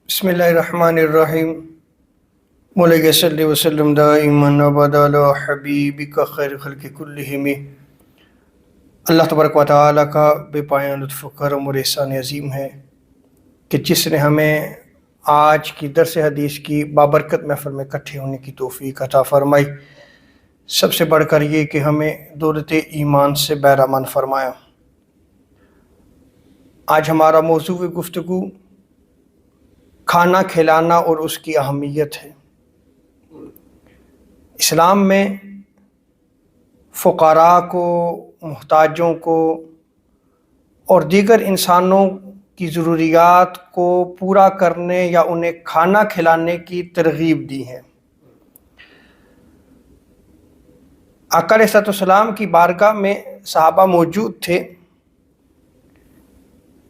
بسم اللہ الرحمن الرحیم مولا صلی وسلم دائما ابدا علی حبیبک خیر خلق کلہم۔ اللہ تبارک و تعالیٰ کا بے پایان لطف و کرم اور احسان عظیم ہے کہ جس نے ہمیں آج کی درس حدیث کی بابرکت محفل میں اکٹھے ہونے کی توفیق عطا فرمائی۔ سب سے بڑھ کر یہ کہ ہمیں دولت ایمان سے بہرامند فرمایا۔ آج ہمارا موضوع گفتگو کھانا کھلانا اور اس کی اہمیت ہے۔ اسلام میں فقراء کو، محتاجوں کو اور دیگر انسانوں کی ضروریات کو پورا کرنے یا انہیں کھانا کھلانے کی ترغیب دی ہے۔ آقا علیہ السلام کی بارگاہ میں صحابہ موجود تھے۔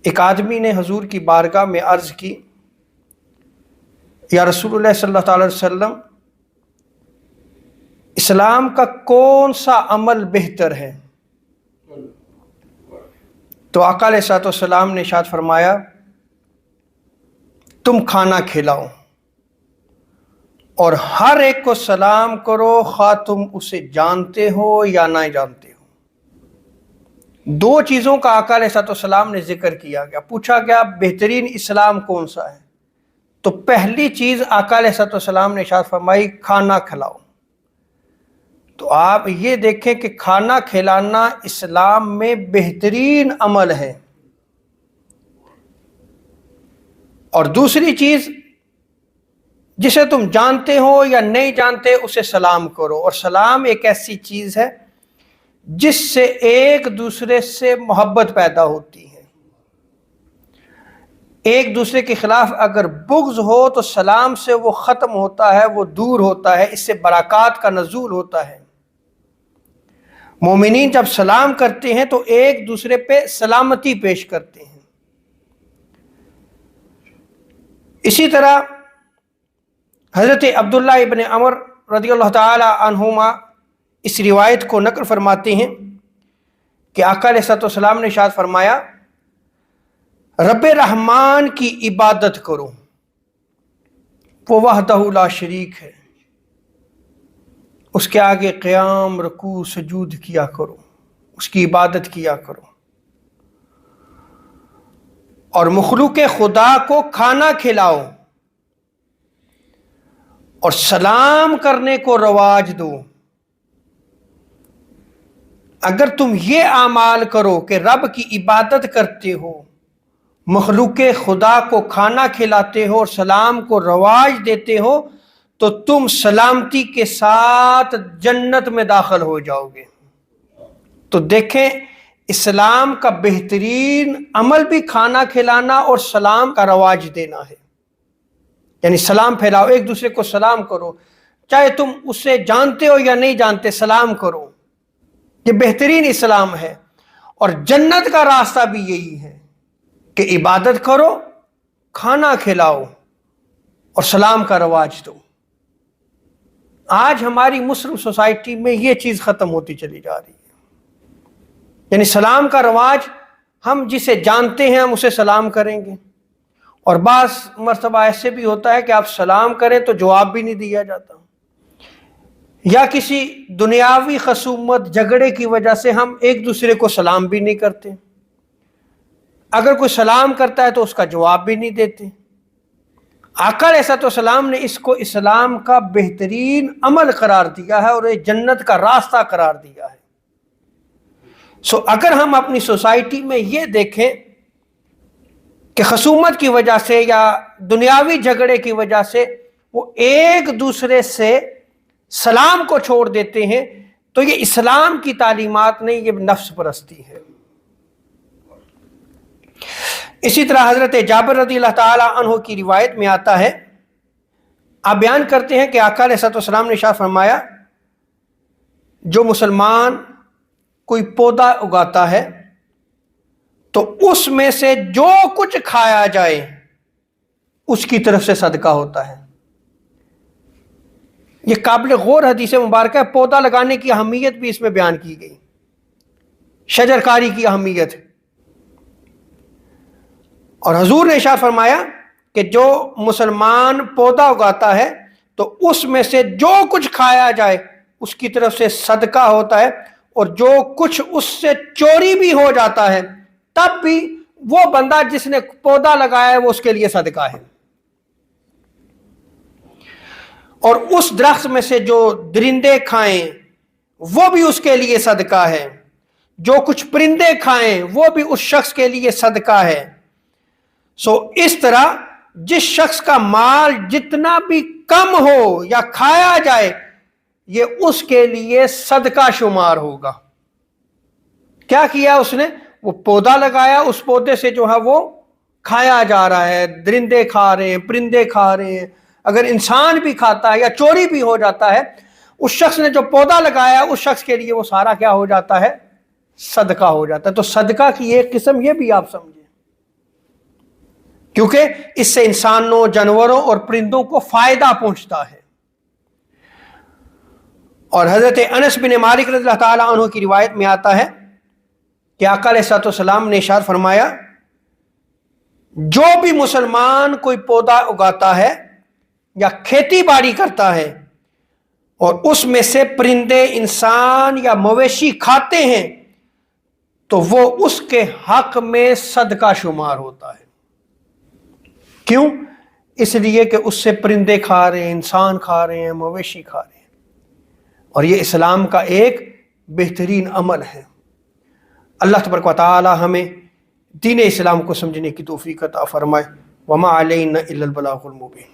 ایک آدمی نے حضور کی بارگاہ میں عرض کی، یا رسول اللہ صلی اللہ علیہ وسلم، اسلام کا کون سا عمل بہتر ہے؟ تو آقا علیہ السلام نے ارشاد فرمایا، تم کھانا کھلاؤ اور ہر ایک کو سلام کرو، خواہ تم اسے جانتے ہو یا نہ جانتے ہو۔ دو چیزوں کا آقا علیہ السلام نے ذکر کیا گیا۔ پوچھا گیا بہترین اسلام کون سا ہے؟ تو پہلی چیز آقا علیہ السلام نے ارشاد فرمائی، کھانا کھلاؤ۔ تو آپ یہ دیکھیں کہ کھانا کھلانا اسلام میں بہترین عمل ہے۔ اور دوسری چیز، جسے تم جانتے ہو یا نہیں جانتے اسے سلام کرو۔ اور سلام ایک ایسی چیز ہے جس سے ایک دوسرے سے محبت پیدا ہوتی ہے۔ ایک دوسرے کے خلاف اگر بغض ہو تو سلام سے وہ ختم ہوتا ہے، وہ دور ہوتا ہے، اس سے برکات کا نزول ہوتا ہے۔ مومنین جب سلام کرتے ہیں تو ایک دوسرے پہ سلامتی پیش کرتے ہیں۔ اسی طرح حضرت عبداللہ ابن عمر رضی اللہ تعالی عنہما اس روایت کو نقل فرماتے ہیں کہ آقا علیہ السلام نے ارشاد فرمایا، رب رحمان کی عبادت کرو، وہ وحدہ لا شریک ہے، اس کے آگے قیام، رکوع، سجود کیا کرو، اس کی عبادت کیا کرو، اور مخلوق خدا کو کھانا کھلاؤ اور سلام کرنے کو رواج دو۔ اگر تم یہ اعمال کرو کہ رب کی عبادت کرتے ہو، مخلوق خدا کو کھانا کھلاتے ہو اور سلام کو رواج دیتے ہو، تو تم سلامتی کے ساتھ جنت میں داخل ہو جاؤ گے۔ تو دیکھیں، اسلام کا بہترین عمل بھی کھانا کھلانا اور سلام کا رواج دینا ہے۔ یعنی سلام پھیلاؤ، ایک دوسرے کو سلام کرو، چاہے تم اسے جانتے ہو یا نہیں جانتے، سلام کرو۔ یہ بہترین اسلام ہے۔ اور جنت کا راستہ بھی یہی ہے کہ عبادت کرو، کھانا کھلاؤ اور سلام کا رواج دو۔ آج ہماری مسلم سوسائٹی میں یہ چیز ختم ہوتی چلی جا رہی ہے۔ یعنی سلام کا رواج، ہم جسے جانتے ہیں ہم اسے سلام کریں گے، اور بعض مرتبہ ایسے بھی ہوتا ہے کہ آپ سلام کریں تو جواب بھی نہیں دیا جاتا، یا کسی دنیاوی خصومت، جھگڑے کی وجہ سے ہم ایک دوسرے کو سلام بھی نہیں کرتے۔ اگر کوئی سلام کرتا ہے تو اس کا جواب بھی نہیں دیتے۔ آقا علیہ السلام نے اس کو اسلام کا بہترین عمل قرار دیا ہے اور یہ جنت کا راستہ قرار دیا ہے۔ اگر ہم اپنی سوسائٹی میں یہ دیکھیں کہ خصومت کی وجہ سے یا دنیاوی جھگڑے کی وجہ سے وہ ایک دوسرے سے سلام کو چھوڑ دیتے ہیں، تو یہ اسلام کی تعلیمات نہیں، یہ نفس پرستی ہے۔ اسی طرح حضرت جابر رضی اللہ تعالی عنہ کی روایت میں آتا ہے، آپ بیان کرتے ہیں کہ آقا علیہ السلام نے ارشاد فرمایا، جو مسلمان کوئی پودا اگاتا ہے تو اس میں سے جو کچھ کھایا جائے اس کی طرف سے صدقہ ہوتا ہے۔ یہ قابل غور حدیث مبارکہ ہے۔ پودا لگانے کی اہمیت بھی اس میں بیان کی گئی، شجرکاری کی اہمیت۔ اور حضور نے ارشاد فرمایا کہ جو مسلمان پودا اگاتا ہے تو اس میں سے جو کچھ کھایا جائے اس کی طرف سے صدقہ ہوتا ہے، اور جو کچھ اس سے چوری بھی ہو جاتا ہے تب بھی وہ بندہ جس نے پودا لگایا ہے وہ اس کے لیے صدقہ ہے۔ اور اس درخت میں سے جو درندے کھائیں وہ بھی اس کے لیے صدقہ ہے، جو کچھ پرندے کھائیں وہ بھی اس شخص کے لیے صدقہ ہے۔ اس طرح جس شخص کا مال جتنا بھی کم ہو یا کھایا جائے یہ اس کے لیے صدقہ شمار ہوگا۔ کیا کیا اس نے؟ وہ پودا لگایا، اس پودے سے جو ہے وہ کھایا جا رہا ہے، درندے کھا رہے ہیں، پرندے کھا رہے ہیں، اگر انسان بھی کھاتا ہے یا چوری بھی ہو جاتا ہے، اس شخص نے جو پودا لگایا اس شخص کے لیے وہ سارا کیا ہو جاتا ہے؟ صدقہ ہو جاتا ہے۔ تو صدقہ کی ایک قسم یہ بھی آپ سمجھیں، کیونکہ اس سے انسانوں، جانوروں اور پرندوں کو فائدہ پہنچتا ہے۔ اور حضرت انس بن مالک رضی اللہ تعالیٰ عنہ کی روایت میں آتا ہے کہ آقا علیہ الصلوۃ والسلام نے ارشاد فرمایا، جو بھی مسلمان کوئی پودا اگاتا ہے یا کھیتی باڑی کرتا ہے اور اس میں سے پرندے، انسان یا مویشی کھاتے ہیں تو وہ اس کے حق میں صدقہ شمار ہوتا ہے۔ کیوں؟ اس لیے کہ اس سے پرندے کھا رہے ہیں، انسان کھا رہے ہیں، مویشی کھا رہے ہیں، اور یہ اسلام کا ایک بہترین عمل ہے۔ اللہ تبارک و تعالی ہمیں دین اسلام کو سمجھنے کی توفیق عطا فرمائے۔ وما علینا الا البلاغ المبین۔